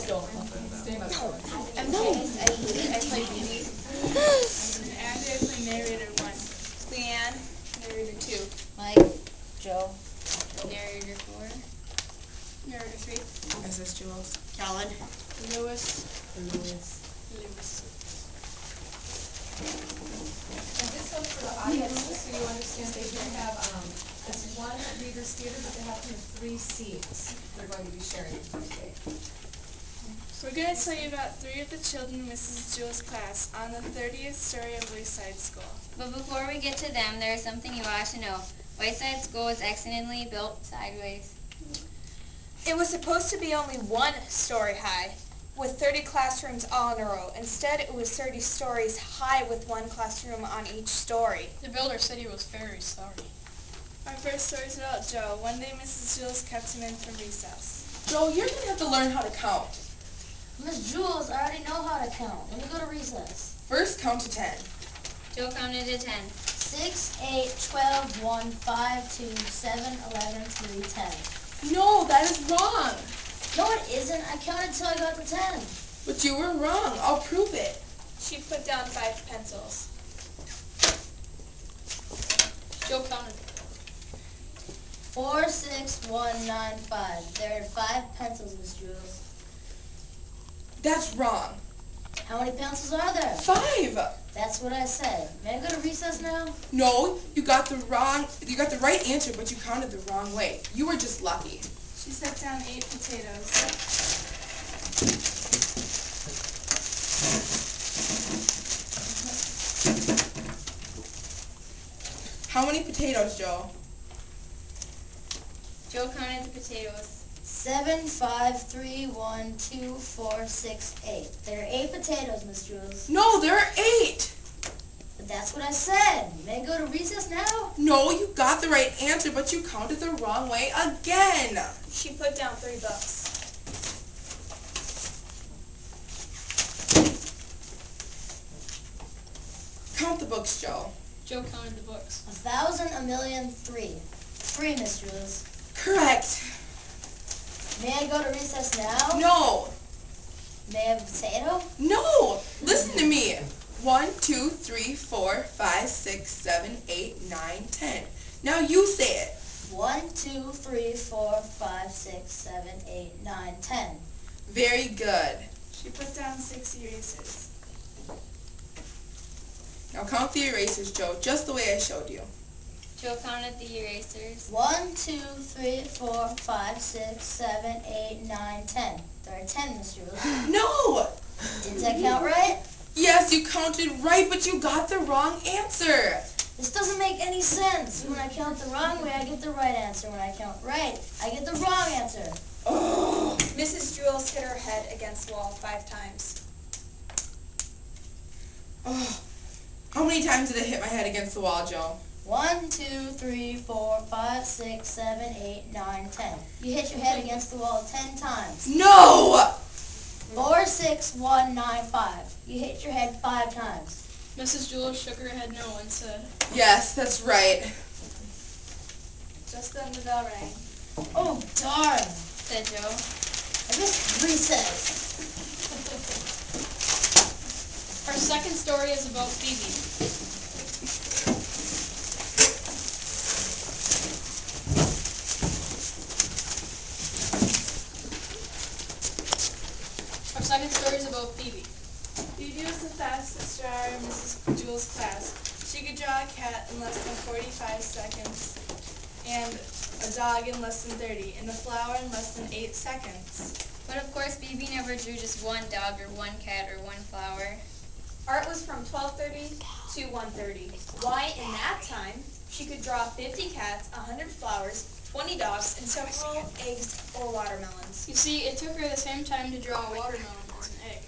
Don't. Stand up. I'm Janice. I play Bibi. And Abby, I play narrator 1. Leanne, narrator 2. Mike, Joe, Narrator 4. Narrator 3. Mrs. Jules. Kellen. Lewis. Louis. And this one's for the audience, just so you understand, they do have, it's one reader's theater, but they have kind of 3 scenes they're going to be sharing with you today. We're going to tell you about 3 of the children in Mrs. Jewell's class on the 30th story of Wayside School. But before we get to them, there is something you ought to know. Wayside School was accidentally built sideways. It was supposed to be only 1 story high, with 30 classrooms all in a row. Instead, it was 30 stories high with 1 classroom on each story. The builder said he was very sorry. Our first story is about Joe. One day, Mrs. Jewell kept him in for recess. Joe, you're going to have to learn how to count. Miss Jules, I already know how to count. Let me go to recess. First, count to 10. Joe counted to 10. 6, 8, 12, 1, 5, 2, 7, 11, 3, 10. No, that is wrong. No, it isn't. I counted till I got to 10. But you were wrong. I'll prove it. She put down 5 pencils. Joe counted. 4, 6, 1, 9, 5. There are 5 pencils, Miss Jules. That's wrong. How many pencils are there? 5. That's what I said. May I go to recess now? No, you got the right answer, but you counted the wrong way. You were just lucky. She set down 8 potatoes. How many potatoes, Joe? Joe counted the potatoes. 7, 5, 3, 1, 2, 4, 6, 8. There are 8 potatoes, Miss Jules. No, there are 8. But that's what I said. May I go to recess now? No, you got the right answer, but you counted the wrong way again. She put down 3 books. Count the books, Joe. Joe counted the books. 1,000, a million, 3. 3, Miss Jules. Correct. May I go to recess now? No. May I have a potato? No. Listen to me. 1, 2, 3, 4, 5, 6, 7, 8, 9, 10. Now you say it. 1, 2, 3, 4, 5, 6, 7, 8, 9, 10. Very good. She put down 6 erasers. Now count the erasers, Joe, just the way I showed you. Joe counted the erasers. 1, 2, 3, 4, 5, 6, 7, 8, 9, 10. There are 10, Miss Jules. No. Didn't I count right? Yes, you counted right, but you got the wrong answer. This doesn't make any sense. When I count the wrong way, I get the right answer. When I count right, I get the wrong answer. Oh. Mrs. Jewell hit her head against the wall 5 times. Oh. How many times did I hit my head against the wall, Joe? 1, 2, 3, 4, 5, 6, 7, 8, 9, 10. You hit your head against the wall 10 times. No! 4, 6, 1, 9, 5. You hit your head 5 times. Mrs. Jewell shook her head no and said, Yes, that's right. Just then the bell rang. Oh, darn. Said Joe. I missed recess. Our second story is about Phoebe. Our second story is about Phoebe. Phoebe was the fastest drawer in Mrs. Jewell's class. She could draw a cat in less than 45 seconds, and a dog in less than 30, and a flower in less than 8 seconds. But of course, Phoebe never drew just 1 dog or 1 cat or 1 flower. Art was from 12:30 to 1:30. Why, in that time, she could draw 50 cats, 100 flowers, 20 dogs, and several eggs or watermelons. You see, it took her the same time to draw a watermelon as an egg.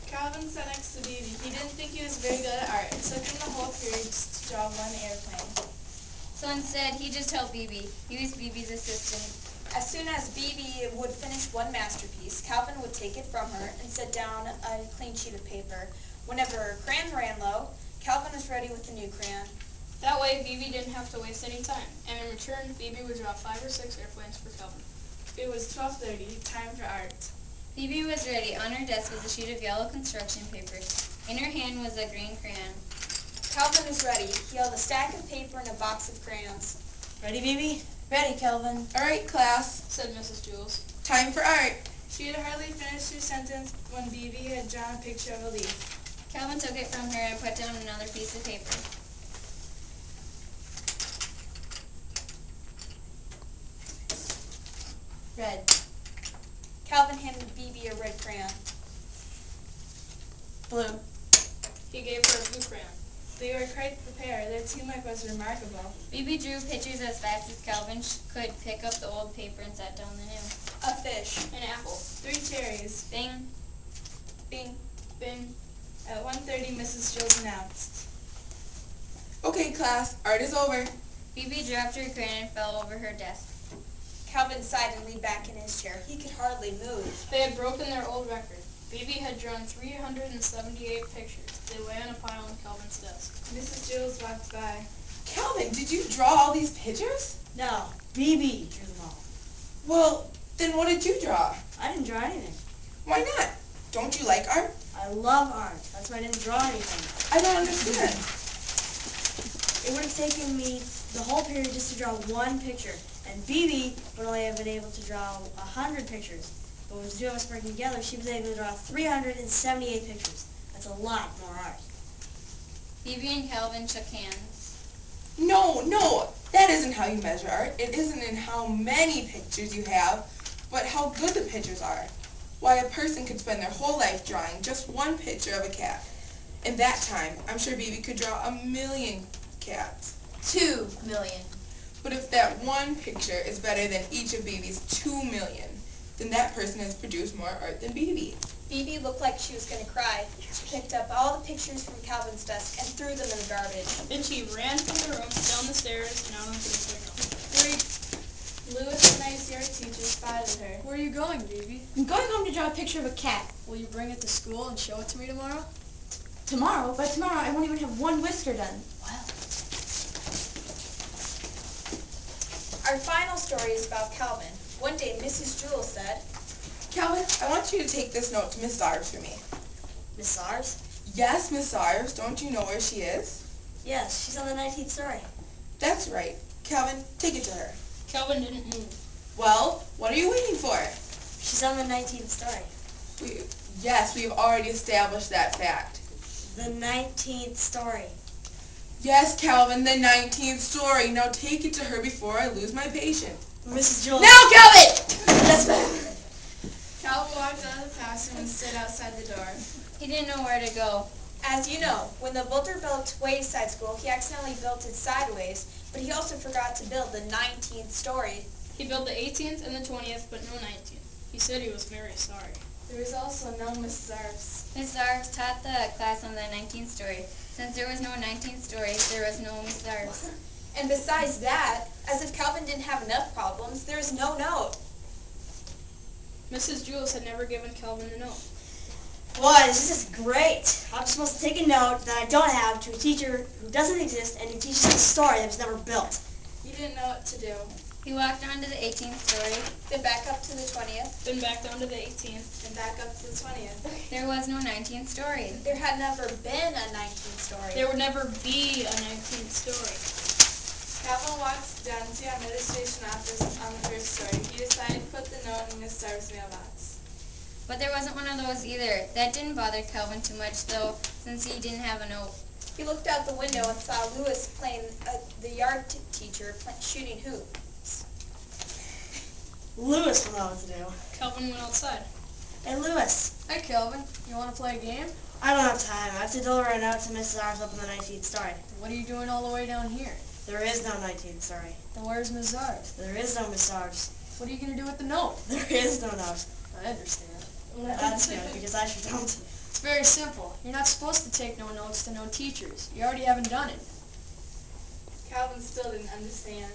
Calvin sat next to Phoebe. He didn't think he was very good at art. It took him the whole period just to draw 1 airplane. So instead, he just helped Phoebe. He was Phoebe's assistant. As soon as Phoebe would finish 1 masterpiece, Calvin would take it from her and set down a clean sheet of paper. Whenever her crayon ran low, Calvin was ready with a new crayon. That way, Phoebe didn't have to waste any time, and in return, Phoebe would draw 5 or 6 airplanes for Kelm. It was 12:30, time for art. Phoebe was ready. On her desk was a sheet of yellow construction paper. In her hand was a green crayon. Calvin was ready. He held a stack of paper and a box of crayons. Ready, Phoebe? Ready, Kelvin. All right, class. said Mrs. Jules. Time for art. She had hardly finished her sentence when Phoebe had drawn a picture of a leaf. Calvin took it from her and put down another piece of paper. Red. Calvin handed Phoebe a red crayon. Blue. He gave her a blue crayon. They were quite the pair. Their teamwork was remarkable. Phoebe drew pictures as fast as Calvin could pick up the old paper and set down the new. A fish. An apple. 3 cherries. Bing. Bing. Bing. At 1:30, Mrs. Jules announced. Okay, class, art is over. Phoebe dropped her crayon and fell over her desk. Calvin sighed and leaned back in his chair. He could hardly move. They had broken their old record. Phoebe had drawn 378 pictures. They lay on a pile on Calvin's desk. Mrs. Jules walked by. Calvin, did you draw all these pictures? No, Phoebe drew them all. Well, then what did you draw? I didn't draw anything. Why not? Don't you like art? I love art. That's why I didn't draw anything. I don't understand. It would have taken me the whole period just to draw one picture, and Phoebe would only have been able to draw 100 pictures. But with the two of us working together, she was able to draw 378 pictures. That's a lot more art. Phoebe and Calvin shook hands. No, that isn't how you measure art. It isn't in how many pictures you have, but how good the pictures are. Why, a person could spend their whole life drawing just one picture of a cat. In that time, I'm sure Phoebe could draw 1,000,000 cats. 2 million. But if that one picture is better than each of Phoebe's 2,000,000, then that person has produced more art than Phoebe. Phoebe looked like she was going to cry. She picked up all the pictures from Calvin's desk and threw them in the garbage. Then she ran from the room, down the stairs, and out onto the playground. Lewis, the nice art teacher, spotted her. Where are you going, Phoebe? I'm going home to draw a picture of a cat. Will you bring it to school and show it to me tomorrow? Tomorrow? By tomorrow, I won't even have one whisker done. Our final story is about Calvin. One day, Mrs. Jules said, Calvin, I want you to take this note to Miss Sars for me. Miss Sars? Yes, Miss Sars. Don't you know where she is? Yes, she's on the 19th story. That's right. Calvin, take it to her. Calvin didn't move. Well, what are you waiting for? She's on the 19th story. Yes, we have already established that fact. The 19th story. Yes, Calvin, the 19th story. Now take it to her before I lose my patience. Mrs. Jules. Now, Calvin! Yes, ma'am. Calvin walked out of the classroom and stood outside the door. He didn't know where to go. as you know, when the builder built Wayside School, he accidentally built it sideways, but he also forgot to build the 19th story. He built the 18th and the 20th, but no 19th. He said he was very sorry. There was also no Mrs. Arps. Miss Arps taught the class on the 19th story. Since there was no 19th story, there was no Miss Arps. And besides that, as if Calvin didn't have enough problems, there is no note. Mrs. Jules had never given Calvin a note. Boy, this is great. I'm supposed to take a note that I don't have to a teacher who doesn't exist and who teaches a story that was never built. He didn't know what to do. He walked on to the 18th story. Then back up to the 20th, Then back down to the 18th. And back up to the 20th. There was no 19th story. there had never been a 19th story. There would never be a 19th story. Calvin walked down to the administration office on the first story. He decided to put the note in Miss Arps' mailbox. But there wasn't one of those either. That didn't bother Calvin too much, though, since he didn't have a note. He looked out the window and saw Lewis playing the yard teacher shooting hoops. Lewis will know what to do. Calvin went outside. Hey, Lewis. Hi, Kelvin. You want to play a game? I don't have time. I have to deliver a note to Mrs. Arps up in the 19th story. What are you doing all the way down here? There is no 19th story. Then where's Miss Arps? There is no Miss Arps. What are you going to do with the note? There is no note. I understand. That's good, because I sure don't. It's very simple. You're not supposed to take no notes to no teachers. You already haven't done it. Calvin still didn't understand.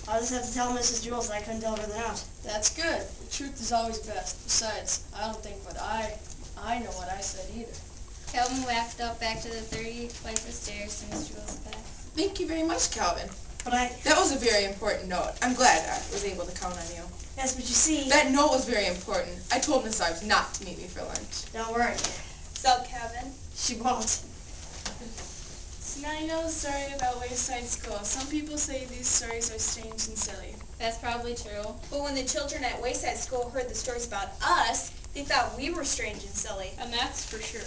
I'll just have to tell Mrs. Jules that I couldn't deliver the note. That's good. The truth is always best. Besides, I don't think what I know what I said either. Calvin walked up back to the 30 flights of stairs to Miss Jules' class. Thank you very much, Calvin. But That was a very important note. I'm glad I was able to count on you. yes, but you see, That note was very important. I told Miss Ives not to meet me for lunch. don't worry, So, Kevin, she won't. So now you know the story about Wayside School. Some people say these stories are strange and silly. That's probably true. but when the children at Wayside School heard the stories about us, they thought we were strange and silly. And that's for sure.